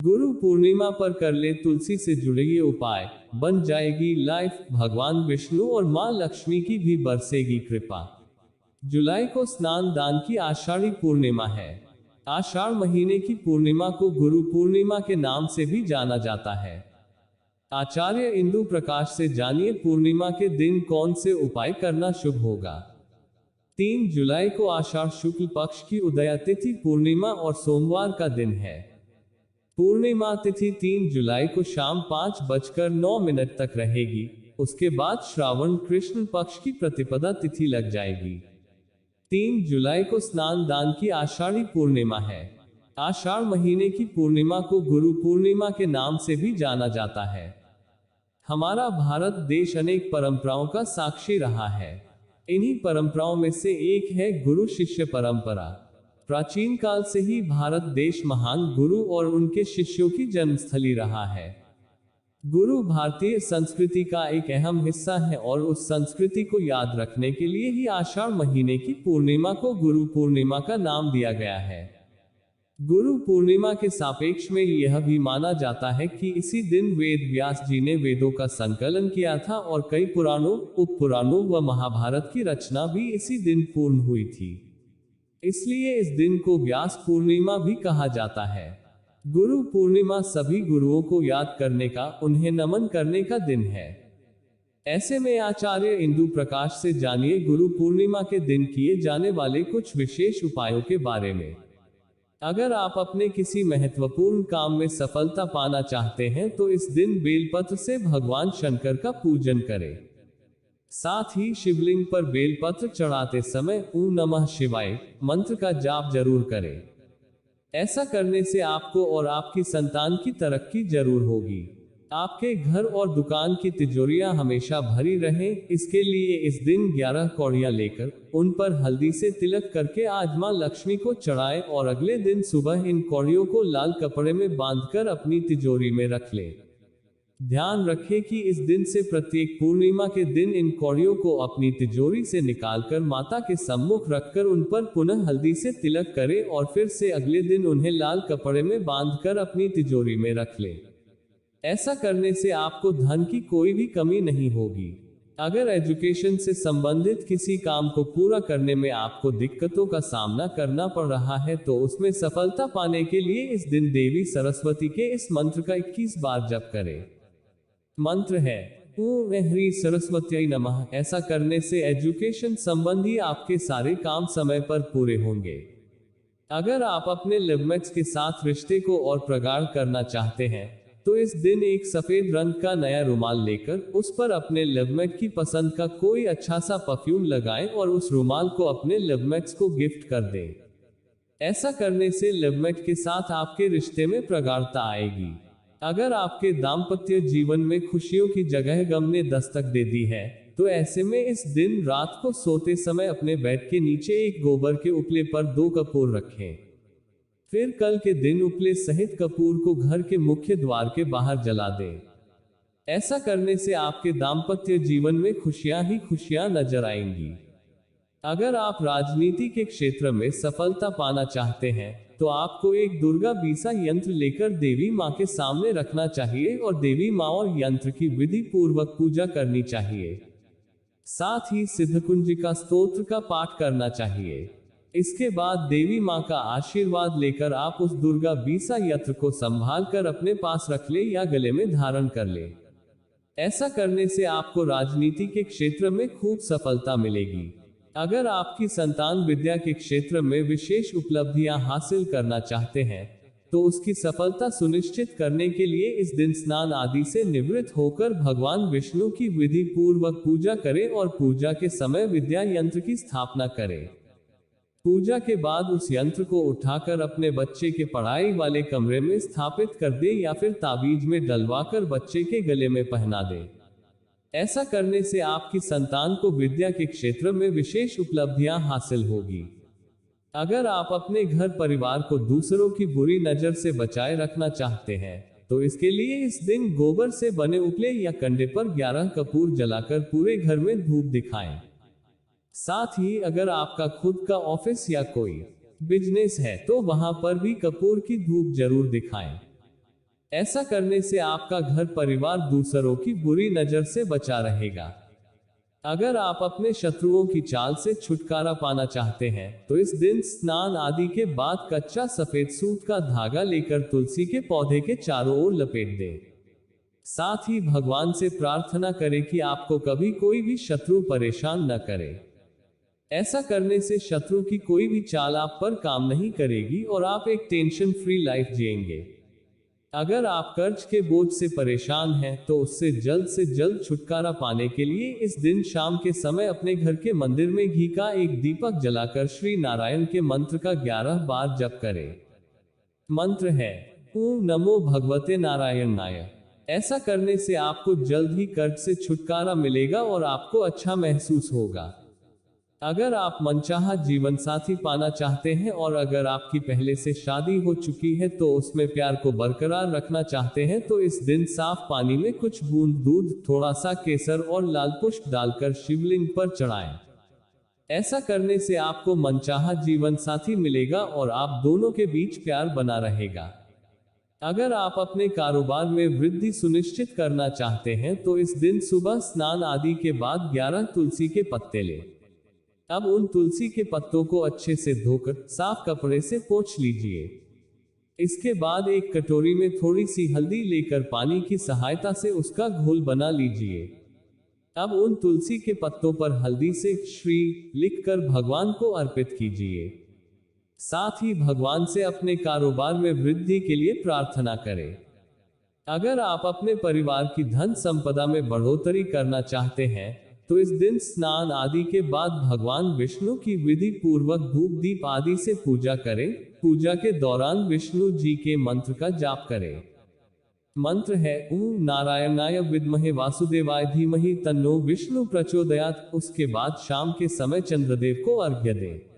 गुरु पूर्णिमा पर कर ले तुलसी से जुड़े ये उपाय, बन जाएगी लाइफ, भगवान विष्णु और मां लक्ष्मी की भी बरसेगी कृपा। जुलाई को स्नान दान की आषाढ़ी पूर्णिमा है। आषाढ़ महीने की पूर्णिमा को गुरु पूर्णिमा के नाम से भी जाना जाता है। आचार्य इंदु प्रकाश से जानिए पूर्णिमा के दिन कौन से उपाय करना शुभ होगा। 3 जुलाई को आषाढ़ शुक्ल पक्ष की उदया तिथि पूर्णिमा और सोमवार का दिन है। पूर्णिमा तिथि 3 जुलाई को शाम 5:09 तक रहेगी। उसके बाद श्रावण कृष्ण पक्ष की प्रतिपदा तिथि लग जाएगी। 3 जुलाई को स्नान दान की आषाढ़ी पूर्णिमा है। आषाढ़ महीने की पूर्णिमा को गुरु पूर्णिमा के नाम से भी जाना जाता है। हमारा भारत देश अनेक परंपराओं का साक्षी रहा है। इन्हीं परंपराओं में से एक है गुरु शिष्य परंपरा। प्राचीन काल से ही भारत देश महान गुरु और उनके शिष्यों की जन्मस्थली रहा है। गुरु भारतीय संस्कृति का एक अहम हिस्सा है और उस संस्कृति को याद रखने के लिए ही आषाढ़ महीने की पूर्णिमा को गुरु पूर्णिमा का नाम दिया गया है। गुरु पूर्णिमा के सापेक्ष में यह भी माना जाता है कि इसी दिन वेद व्यास जी ने वेदों का संकलन किया था और कई पुराणों, उपपुराणों व महाभारत की रचना भी इसी दिन पूर्ण हुई थी। इसलिए इस दिन को व्यास पूर्णिमा भी कहा जाता है। गुरु पूर्णिमा सभी गुरुओं को याद करने का, उन्हें नमन करने का दिन है। ऐसे में आचार्य इंदु प्रकाश से जानिए गुरु पूर्णिमा के दिन किए जाने वाले कुछ विशेष उपायों के बारे में। अगर आप अपने किसी महत्वपूर्ण काम में सफलता पाना चाहते हैं तो इस दिन बेलपत्र से भगवान शंकर का पूजन करें। साथ ही शिवलिंग पर बेलपत्र चढ़ाते समय ओम नमः शिवाय मंत्र का जाप जरूर करें। ऐसा करने से आपको और आपकी संतान की तरक्की जरूर होगी। आपके घर और दुकान की तिजोरियां हमेशा भरी रहें। इसके लिए इस दिन 11 कौड़ियां लेकर उन पर हल्दी से तिलक करके आज मां लक्ष्मी को चढ़ाएं और अगले दिन सुबह इन कौड़ियों को लाल कपड़े में बांधकर अपनी तिजोरी में रख लें। ध्यान रखें कि इस दिन से प्रत्येक पूर्णिमा के दिन इन कौड़ियों को अपनी तिजोरी से निकालकर माता के सम्मुख रखकर उन पर पुनः हल्दी से तिलक करें और फिर से अगले दिन उन्हें लाल कपड़े में बांधकर अपनी तिजोरी में रख लें। ऐसा करने से आपको धन की कोई भी कमी नहीं होगी। अगर एजुकेशन से संबंधित किसी काम को पूरा करने में आपको दिक्कतों का सामना करना पड़ रहा है तो उसमें सफलता पाने के लिए इस दिन देवी सरस्वती के इस मंत्र का 21 बार जप करें। मंत्र है ओम ह्रीं सरस्वत्यै नमः। ऐसा करने से एजुकेशन संबंधी आपके सारे काम समय पर पूरे होंगे। अगर आप अपने लवमेट्स के साथ रिश्ते को और प्रगाढ़ करना चाहते हैं तो इस दिन एक सफेद रंग का नया रुमाल लेकर उस पर अपने लवमेट की पसंद का कोई अच्छा सा परफ्यूम लगाएं और उस रुमाल को अपने लवमेट्स को गिफ्ट कर दें। ऐसा करने से लवमेट के साथ आपके रिश्ते में प्रगाढ़ता आएगी। अगर आपके दाम्पत्य जीवन में खुशियों की जगह गम ने दस्तक दे दी है तो ऐसे में इस दिन रात को सोते समय अपने बेड के नीचे एक गोबर के उपले पर 2 कपूर रखें। फिर कल के दिन उपले सहित कपूर को घर के मुख्य द्वार के बाहर जला दें। ऐसा करने से आपके दाम्पत्य जीवन में खुशियां ही खुशियां नजर आएंगी। अगर आप राजनीति के क्षेत्र में सफलता पाना चाहते हैं तो आपको एक दुर्गा बीसा यंत्र लेकर देवी मां के सामने रखना चाहिए और देवी मां और यंत्र की विधि पूर्वक पूजा करनी चाहिए। साथ ही सिद्धकुंजिका स्तोत्र का पाठ करना चाहिए। इसके बाद देवी मां का आशीर्वाद लेकर आप उस दुर्गा बीसा यंत्र को संभाल कर अपने पास रख ले या गले में धारण कर ले। ऐसा करने से आपको राजनीति के क्षेत्र में खूब सफलता मिलेगी। अगर आपकी संतान विद्या के क्षेत्र में विशेष उपलब्धियां हासिल करना चाहते हैं तो उसकी सफलता सुनिश्चित करने के लिए इस दिन स्नान आदि से निवृत्त होकर भगवान विष्णु की विधि पूर्वक पूजा करें और पूजा के समय विद्या यंत्र की स्थापना करें। पूजा के बाद उस यंत्र को उठाकर अपने बच्चे के पढ़ाई वाले कमरे में स्थापित कर दे या फिर ताबीज में डलवाकर बच्चे के गले में पहना दे। ऐसा करने से आपकी संतान को विद्या के क्षेत्र में विशेष उपलब्धियां हासिल होगी। अगर आप अपने घर परिवार को दूसरों की बुरी नजर से बचाए रखना चाहते हैं तो इसके लिए इस दिन गोबर से बने उपले या कंडे पर 11 कपूर जलाकर पूरे घर में धूप दिखाएं। साथ ही अगर आपका खुद का ऑफिस या कोई बिजनेस है तो वहां पर भी कपूर की धूप जरूर दिखाएं। ऐसा करने से आपका घर परिवार दूसरों की बुरी नजर से बचा रहेगा। अगर आप अपने शत्रुओं की चाल से छुटकारा पाना चाहते हैं तो इस दिन स्नान आदि के बाद कच्चा सफेद सूत का धागा लेकर तुलसी के पौधे के चारों ओर लपेट दें। साथ ही भगवान से प्रार्थना करें कि आपको कभी कोई भी शत्रु परेशान न करे। ऐसा करने से शत्रु की कोई भी चाल आप पर काम नहीं करेगी और आप एक टेंशन फ्री लाइफ जिएंगे। अगर आप कर्ज के बोझ से परेशान हैं तो उससे जल्द छुटकारा पाने के लिए इस दिन शाम के समय अपने घर के मंदिर में घी का एक दीपक जलाकर श्री नारायण के मंत्र का 11 बार जप करें। मंत्र है ओम नमो भगवते नारायणाय। ऐसा करने से आपको जल्द ही कर्ज से छुटकारा मिलेगा और आपको अच्छा महसूस होगा। अगर आप मनचाहा जीवन साथी पाना चाहते हैं और अगर आपकी पहले से शादी हो चुकी है तो उसमें प्यार को बरकरार रखना चाहते हैं तो इस दिन साफ पानी में कुछ बूंद दूध, थोड़ा सा केसर और लाल पुष्प डालकर शिवलिंग पर चढ़ाएं। ऐसा करने से आपको मनचाहा जीवन साथी मिलेगा और आप दोनों के बीच प्यार बना रहेगा। अगर आप अपने कारोबार में वृद्धि सुनिश्चित करना चाहते हैं तो इस दिन सुबह स्नान आदि के बाद 11 तुलसी के पत्ते लें। अब उन तुलसी के पत्तों को अच्छे से धोकर साफ कपड़े से पोंछ लीजिए। इसके बाद एक कटोरी में थोड़ी सी हल्दी लेकर पानी की सहायता से उसका घोल बना लीजिए। अब उन तुलसी के पत्तों पर हल्दी से श्री लिखकर भगवान को अर्पित कीजिए। साथ ही भगवान से अपने कारोबार में वृद्धि के लिए प्रार्थना करें। अगर आप अपने परिवार की धन संपदा में बढ़ोतरी करना चाहते हैं तो इस दिन स्नान आदि के बाद भगवान विष्णु की विधि पूर्वक धूप दीप आदि से पूजा करें। पूजा के दौरान विष्णु जी के मंत्र का जाप करें। मंत्र है ओम नारायणाय विद्महे वासुदेवाय धीमहि तन्नो विष्णु प्रचोदयात्। उसके बाद शाम के समय चंद्रदेव को अर्घ्य दें।